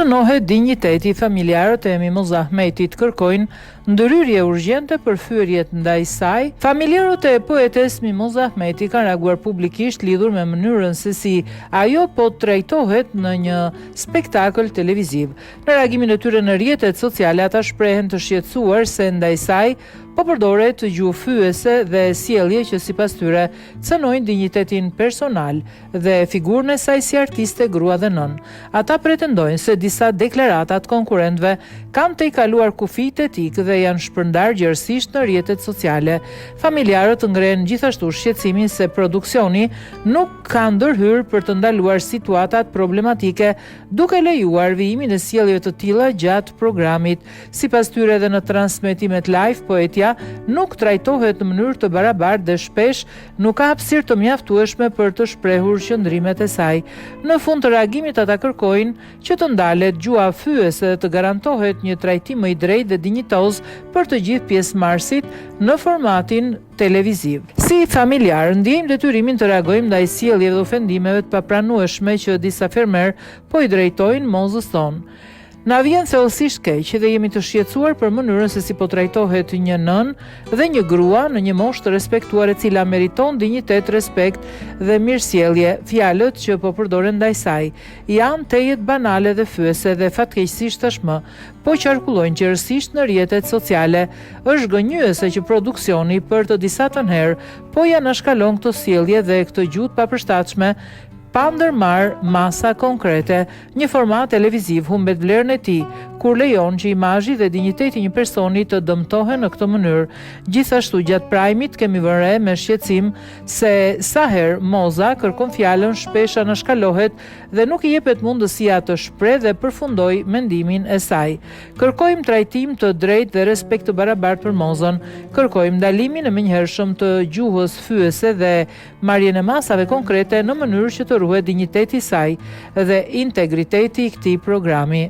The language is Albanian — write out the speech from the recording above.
cënohet dinjiteti. Familjarët e Mimoz Ahmetit kërkojnë ndërhyrje urgjente për fyerjet ndaj saj. Familjarët e poetes Mimoz Ahmeti kanë reaguar publikisht lidhur me mënyrën se si ajo po trajtohet në një spektakël televiziv. Në reagimin e tyre në rrjetet sociale, ata shprehen të shqetësuar se ndaj saj po përdoret gjuhë fyese dhe sjellje që sipas tyre cënojnë dinjitetin personal dhe figurën e saj si artiste, grua dhe nën. Ata pretendojnë se disa deklarata të konkurrentëve kanë tejkaluar kufijtë etik dhe janë shpërndar gjerësisht në rrjetet sociale. Familjarët ngren gjithashtu shqetësimin se produksioni nuk ka ndërhyrë për të ndaluar situatat problematike, duke lejuar vijimin e sjelljeve të tilla gjatë programit. Sipas tyre dhe në transmetimet live, poetja nuk trajtohet në mënyrë të barabartë dhe shpesh nuk ka hapësirë të mjaftueshme për të shprehur qëndrimet e saj. Në fund të reagimit, ata kërkojnë që të ndalet gjuha fyese dhe të garantohet një trajtim më i drejtë dhe dinjitoz për të gjithë pjesëmarrësit në formatin televiziv. Si familjar, ndjejmë detyrimin të reagojmë ndaj sjelljeve dhe ofendimeve të papranueshme që disa fermer po i drejtojnë mozës tonë. Na vjen thellësisht keq dhe jemi të shqetësuar për mënyrën se si po trajtohet një nën dhe një grua në një moshë të respektuar e cila meriton dinjitet, respekt dhe mirësjellje. Fjalët që po përdoren ndaj saj janë tejet banale dhe fyese dhe fatkeqësisht tashmë po qarkullojnë gjerësisht në rrjetet sociale. Është gënjyese që produksioni për të disa të herë po ja anashkalon këto sjellje dhe këtë gjuhë të papërshtatshme pa ndërmarrë masa konkrete. Një format televiziv humbet vlerën e tij kur lejon që imazhi dhe dinjiteti i një personi të dëmtohen në këtë mënyrë. Gjithashtu gjatë prajmit kemi vënë re me shqetësim se sa herë moza kërkon fjalën, shpesh anashkalohet dhe nuk i jepet mundësia të shpreh dhe përfundoj mendimin e saj. Kërkojmë trajtim të drejtë dhe respekt të barabartë për mozën. Kërkojmë ndalimin e menjëhershëm të gjuhës fyese dhe marrjen e masave konkrete në mënyrë që të ruhet dinjiteti i saj dhe integriteti i këtij programi.